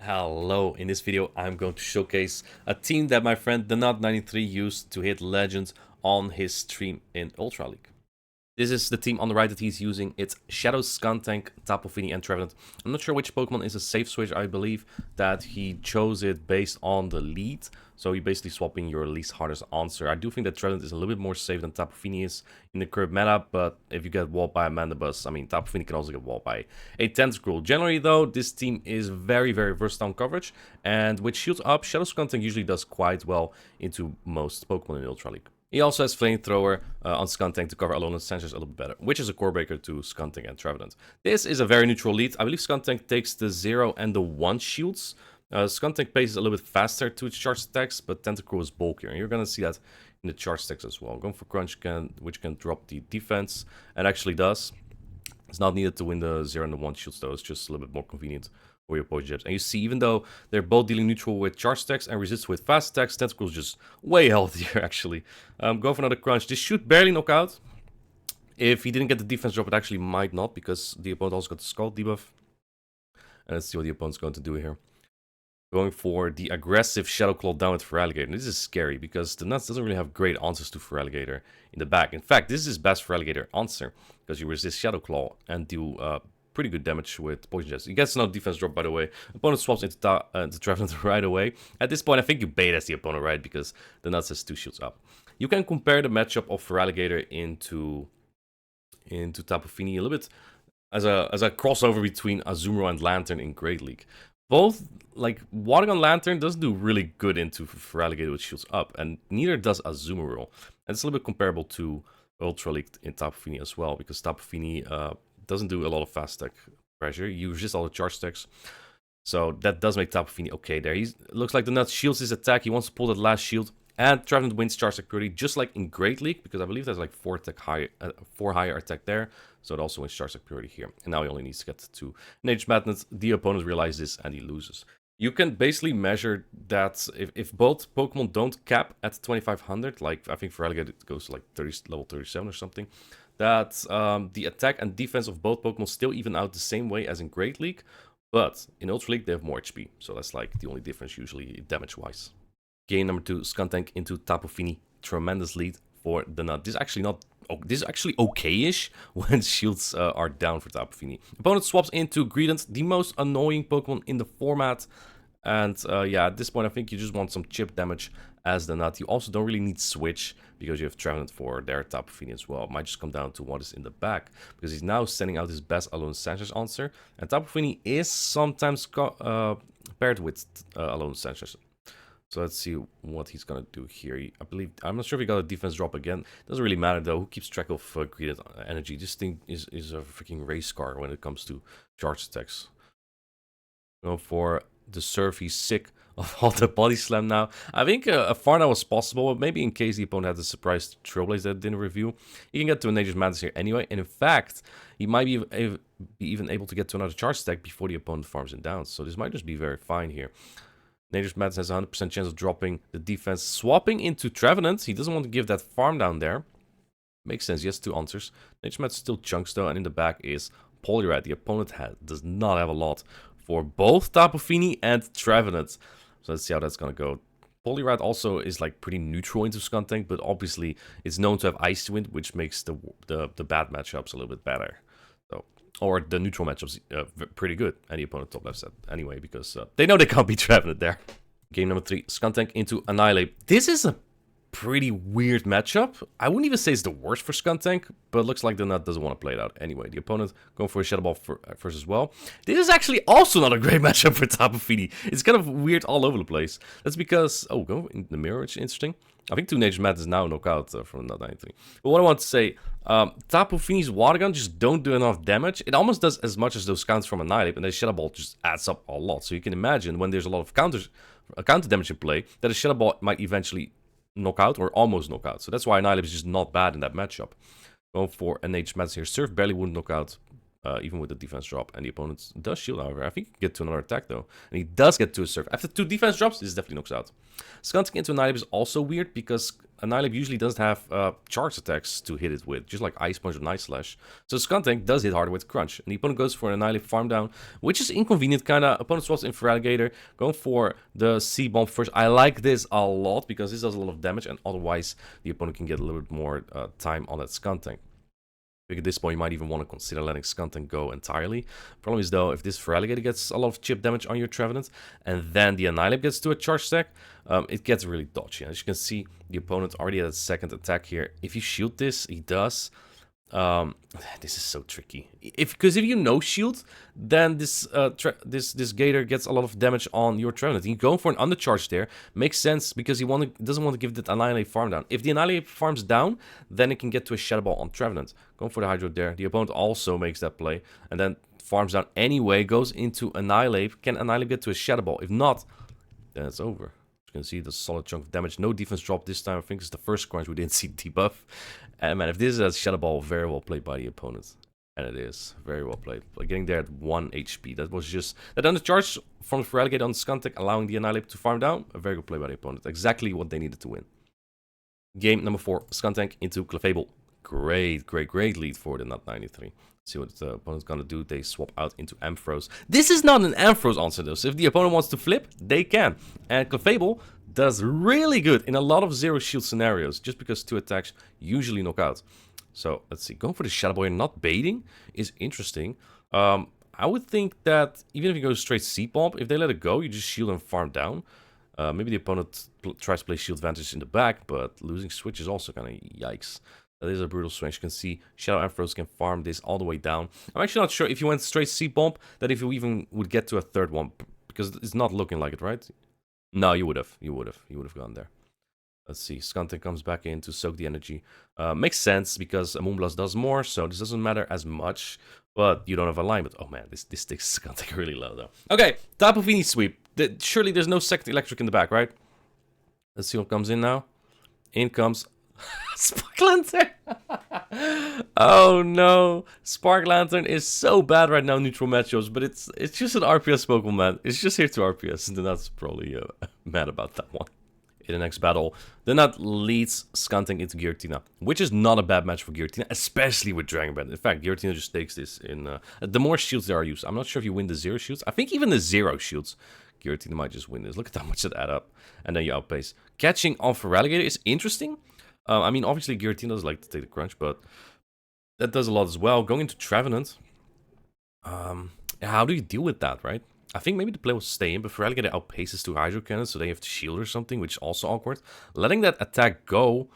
Hello, in this video I'm going to showcase a team that my friend TheNut93 used to hit legends on his stream in Ultra League. This is the team on the right that he's using. It's Shadow, Skuntank, Tapu Fini, and Trevenant. I'm not sure which Pokemon is a safe switch. I believe that he chose it based on the lead. So you're basically swapping your least hardest answer. I do think that Trevenant is a little bit more safe than Tapu Fini is in the current meta. But if you get walled by a Mandibus, I mean, Tapu Fini can also get walled by a Tentacruel. Generally, though, this team is very, very versatile in coverage. And with shields up, Shadow Skuntank usually does quite well into most Pokemon in Ultra League. He also has Flamethrower on Skuntank to cover Alolan Sensors a little bit better, which is a core breaker to Skuntank and Trevenant. This is a very neutral lead. I believe Skuntank takes the 0 and the 1 shields. Skuntank paces a little bit faster to its charge attacks, but Tentacruel is bulkier, and you're going to see that in the charge attacks as well. Going for Crunch, which can drop the defense, and actually does. It's not needed to win the 0 and the 1 shields, though. It's just a little bit more convenient for your opposing jabs. And you see, even though they're both dealing neutral with charge attacks and resist with fast attacks, Tentacruel's just way healthier, actually. Go for another Crunch. This should barely knock out. If he didn't get the defense drop, it actually might not, because the opponent also got the Scald debuff. And let's see what the opponent's going to do here. Going for the aggressive Shadow Claw down with Feraligatr. This is scary, because the Nuts doesn't really have great answers to Feraligatr in the back. In fact, this is his best Feraligatr answer, because you resist Shadow Claw and do pretty good damage with Poison Jets. He gets no defense drop, by the way. Opponent swaps into Trevenant right away. At this point, I think you bait as the opponent, right? Because the Nuts has 2 shields up. You can compare the matchup of Feraligatr into Tapu Fini a little bit as a crossover between Azumarill and Lantern in Great League. Both, like, Water Gun Lantern doesn't do really good into Feraligatr with shields up, and neither does Azumarill. And it's a little bit comparable to Ultra League in Tapu Fini as well, because Tapu Fini doesn't do a lot of fast attack pressure. You resist all the charge attacks. So that does make Tapu Fini okay there. He looks like the Nut shields his attack. He wants to pull that last shield. And Trevenant wins charge attack priority, just like in Great League, because I believe there's like 4 higher attack there. So it also wins charge attack priority here. And now he only needs to get to Nature's Madness. The opponent realizes this and he loses. You can basically measure that if both Pokemon don't cap at 2500, like I think Feraligatr it goes to like level 37 or something, that the attack and defense of both Pokemon still even out the same way as in Great League. But in Ultra League, they have more HP. So that's like the only difference usually damage-wise. Game number 2, Skuntank into Tapu Fini. Tremendous lead for the Nut. This is actually okay-ish when shields are down for Tapu Fini. Opponent swaps into Greedent, the most annoying Pokemon in the format. And yeah, at this point, I think you just want some chip damage as the Nut. You also don't really need Switch, because you have Trevenant for their Tapu Fini as well. It might just come down to what is in the back, because he's now sending out his best Alolan Sensors answer. And Tapu Fini is sometimes paired with Alolan Sensors. So let's see what he's gonna do here. I'm not sure if he got a defense drop again. Doesn't really matter though. Who keeps track of Greedent energy? This thing is a freaking race car when it comes to charge attacks. Go for the Surf. He's sick of all the body slam now. I think a Farna was possible, but maybe in case the opponent had the surprise Trailblaze that didn't review, he can get to a Nature's Madness here anyway. And in fact, he might be even able to get to another charge stack before the opponent farms him down. So this might just be very fine here. Nature's Madness has a 100% chance of dropping the defense. Swapping into Trevenant. He doesn't want to give that farm down there. Makes sense. He has 2 answers. Nature's Madness still chunks though. And in the back is Poliwrath. The opponent does not have a lot for both Tapu Fini and Trevenant. So let's see how that's going to go. Poliwrath also is like pretty neutral into Skuntank. But obviously it's known to have Icy Wind, which makes the bad matchups a little bit better. Or the neutral matchups pretty good. And the opponent top left set anyway, because they know they can't beat Trevenant there. Game number 3, Skuntank into Annihilape. This is a pretty weird matchup. I wouldn't even say it's the worst for Skuntank, but it looks like the Nut doesn't want to play it out anyway. The opponent going for a Shadow Ball first as well. This is actually also not a great matchup for Tapu Fini. It's kind of weird all over the place. That's because, go in the mirror, which is interesting. I think 2 Nature's Madness now knock out from Nut 93. But what I want to say, Tapu Fini's Water Gun just don't do enough damage. It almost does as much as those counts from Annihilape, and the Shadow Ball just adds up a lot. So you can imagine when there's a lot of counter damage in play, that a Shadow Ball might eventually knock out or almost knock out. So that's why Annihilape is just not bad in that matchup. Going for a Nature's Madness here. Surf barely wouldn't knock out even with the defense drop. And the opponent does shield, however. I think he can get to another attack, though. And he does get to a surf. After 2 defense drops, this definitely knocks out. Skunting into Annihilape is also weird, because Annihilape usually doesn't have charge attacks to hit it with, just like Ice Punch or Night Slash. So Skunting does hit harder with Crunch. And the opponent goes for an Annihilape farm down, which is inconvenient, kind of. Opponent swaps in for Alligator, going for the C-Bomb first. I like this a lot, because this does a lot of damage, and otherwise the opponent can get a little bit more time on that Skunting. At this point, you might even want to consider letting Skunting go entirely. Problem is, though, if this Feraligatr gets a lot of chip damage on your Trevenant, and then the Annihilape gets to a charge stack, it gets really dodgy. As you can see, the opponent already had a second attack here. If you shield this, he does. This is so tricky. Because if you no shield, then this Gator gets a lot of damage on your Trevenant. You go for an undercharge there. Makes sense, because he doesn't want to give that Annihilape farm down. If the Annihilape farms down, then it can get to a Shadow Ball on Trevenant. Going for the Hydro there. The opponent also makes that play, and then farms down anyway, goes into Annihilape. Can Annihilape get to a Shadow Ball? If not, then it's over. You can see the solid chunk of damage. No defense drop this time. I think it's the first crunch we didn't see debuff. And man, if this is a Shadow Ball, very well played by the opponent. And it is. Very well played. Like getting there at 1 HP. That was just... That undercharge from the Feraligatr on Skunting, allowing the Annihilape to farm down. A very good play by the opponent. Exactly what they needed to win. Game number 4. Skunting into Clefable. Great lead for the Nut 93. See what the opponent's gonna do. They swap out into Ampharos. This is not an Ampharos answer, though. So if the opponent wants to flip, they can. And Clefable does really good in a lot of zero shield scenarios, just because 2 attacks usually knock out. So let's see. Going for the Shadow Boy and not baiting is interesting. I would think that even if you go straight C-Bomb, if they let it go, you just shield and farm down. Maybe the opponent tries to play shield advantage in the back, but losing switch is also kind of yikes. That is a brutal swing. You can see Shadow Ampharos can farm this all the way down. I'm actually not sure if you went straight C-Bomb, that if you even would get to a third one, because it's not looking like it, right? No, you would have. You would have gone there. Let's see. Skunting comes back in to soak the energy. Makes sense, because Moonblast does more, so this doesn't matter as much. But you don't have alignment. Oh man, this takes Skunting really low, though. Okay, Tapu Fini sweep. Surely there's no second electric in the back, right? Let's see what comes in now. In comes... Spark Lantern! Oh no! Spark Lantern is so bad right now in neutral matchups, but it's just an RPS Pokemon, man. It's just here to RPS, and that's probably mad about that one. In the next battle, the Nut leads Skunting into Giratina, which is not a bad match for Giratina, especially with Dragon Breath. In fact, Giratina just takes this in... the more shields there are used. I'm not sure if you win the 0 shields. I think even the 0 shields, Giratina might just win this. Look at how much that add up. And then you outpace. Catching on Feraligatr is interesting. I mean, obviously, Giratina does like to take the crunch, but that does a lot as well. Going into Trevenant, how do you deal with that, right? I think maybe the play will stay in, but Feraligatr outpaces 2 Hydro Cannons, so they have to shield or something, which is also awkward. Letting that attack go,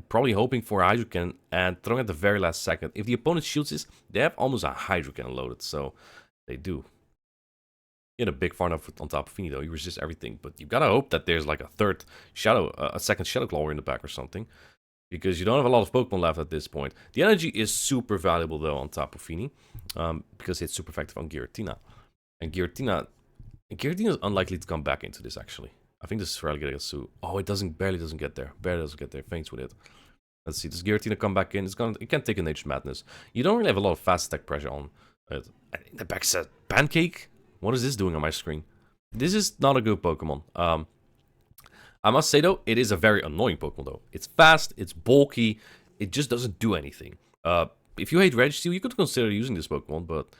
probably hoping for a Hydro Cannon, and throwing at the very last second. If the opponent shields this, they have almost a Hydro Cannon loaded, so they do. You get a big farm on top of Fini, though. You resist everything, but you gotta hope that there's like a second Shadow Claw in the back or something. Because you don't have a lot of Pokemon left at this point. The energy is super valuable, though, on Tapu Fini. Because it's super effective on Giratina. And Giratina is unlikely to come back into this, actually. I think this is Feraligatr gets to... Oh, it barely doesn't get there. Barely doesn't get there. Faints with it. Let's see. Does Giratina come back in? It can take a Nature's Madness. You don't really have a lot of fast attack pressure on it. And in the back set, Pancake? What is this doing on my screen? This is not a good Pokemon. I must say, though, it is a very annoying Pokemon, though. It's fast, it's bulky, it just doesn't do anything. If you hate Registeel, you could consider using this Pokemon, but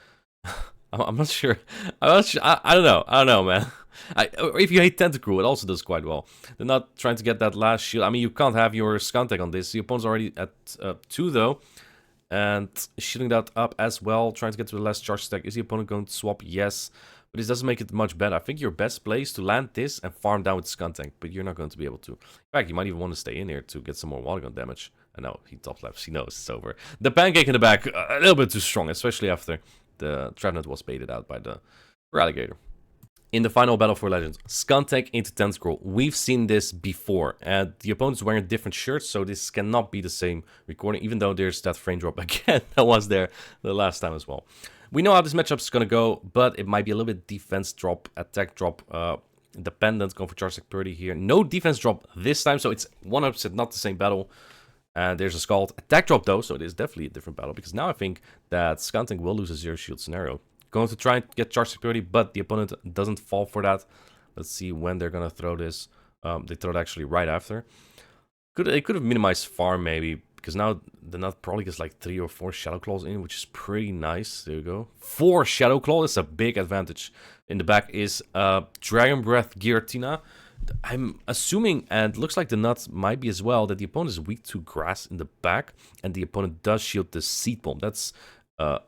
I'm not sure. I don't know, man. If you hate Tentacruel, it also does quite well. They're not trying to get that last shield. I mean, you can't have your Skunting on this. The opponent's already at 2, though. And shielding that up as well, trying to get to the last charge stack. Is the opponent going to swap? Yes. But this doesn't make it much better. I think your best play is to land this and farm down with Skunting, but you're not going to be able to. In fact, you might even want to stay in here to get some more water gun damage. And no, he top lefts. He knows it's over. The Pancake in the back, a little bit too strong, especially after the Trevenant was baited out by the Feraligatr. In the final battle for Legends, Skunting into Tentacruel. We've seen this before, and the opponent's wearing different shirts, so this cannot be the same recording, even though there's that frame drop again that was there the last time as well. We know how this matchup is going to go, but it might be a little bit defense drop, attack drop, dependent. Going for charge attack Purdy here. No defense drop this time, so it's 100% not the same battle. And there's a Scald attack drop though, so it is definitely a different battle, because now I think that Skuntank will lose a zero shield scenario. Going to try and get charge security, but the opponent doesn't fall for that. Let's see when they're gonna throw this. They throw it actually right after. They could have minimized farm maybe, because now the nut probably gets like 3 or 4 Shadow Claws in, which is pretty nice. There you go. 4 Shadow Claw, that's a big advantage. In the back is Dragon Breath Giratina. I'm assuming, and looks like the nut might be as well, that the opponent is weak to grass in the back, and the opponent does shield the Seed Bomb. That's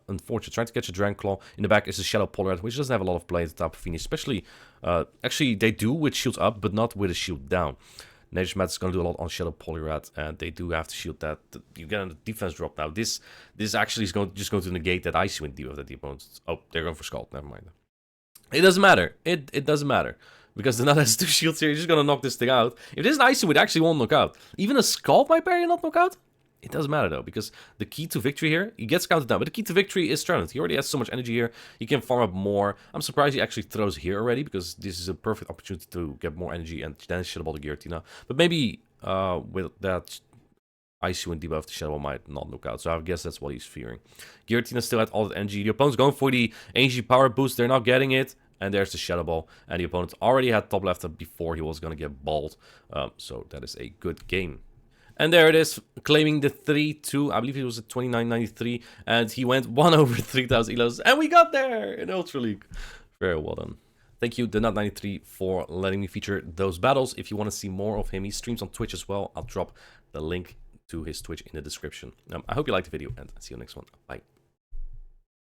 unfortunate. Trying to catch a Dragon Claw. In the back is a Shadow Polyrat, which doesn't have a lot of play at the top of Phoenix, especially, actually they do with shields up, but not with a shield down. Nature's Mat is going to do a lot on Shadow Polyrat, and they do have to shield that. You get a defense drop now. This actually is just going to negate that Icy Wind debuff that the opponent... Oh, they're going for Scald. Never mind. It doesn't matter. It doesn't matter. Because the Nut has 2 shields here. You're just going to knock this thing out. If this is an Icy Wind, it actually won't knock out. Even a Scald might parry and not knock out. It doesn't matter though, because the key to victory here, he gets counted down, but the key to victory is Trident. He already has so much energy here, he can farm up more. I'm surprised he actually throws here already, because this is a perfect opportunity to get more energy and then Shadow Ball the Giratina. But maybe with that Icy Wind debuff, the Shadow Ball might not knock out, so I guess that's what he's fearing. Giratina still had all that energy. The opponent's going for the energy power boost, they're not getting it. And there's the Shadow Ball, and the opponent already had top left before he was going to get balled. So that is a good game. And there it is, claiming the 3-2. I believe it was at 29.93, and he went 1 over 3,000 elos, and we got there in Ultra League. Very well done. Thank you, TheNut93, for letting me feature those battles. If you want to see more of him, he streams on Twitch as well. I'll drop the link to his Twitch in the description. I hope you liked the video, and see you next one. Bye.